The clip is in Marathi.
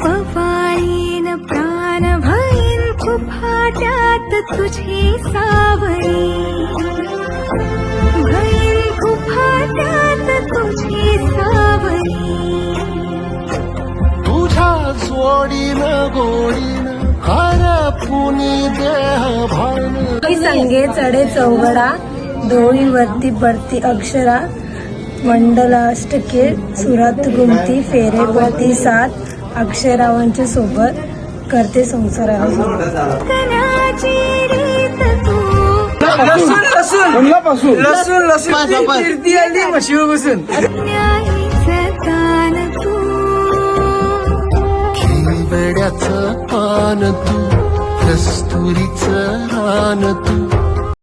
पवाळीन प्राण भईन कुफाट्यात तुझी सावली, भईन कुफाट्यात तुझी सावली. तुझ्या जोडीन गोडीन हरपुनी देह भान. संगे चढे चौघडा, डोळीवरती पडती अक्षरा, मंडलाष्टके सुरात गुमती, फेरे पडती सात, अक्षरावांच्या सोबत करते संसार. कणाची रीत तू न्यायीचं कान तू, खिळवेड्याचं पान तू, कस्तुरीचं रान तू.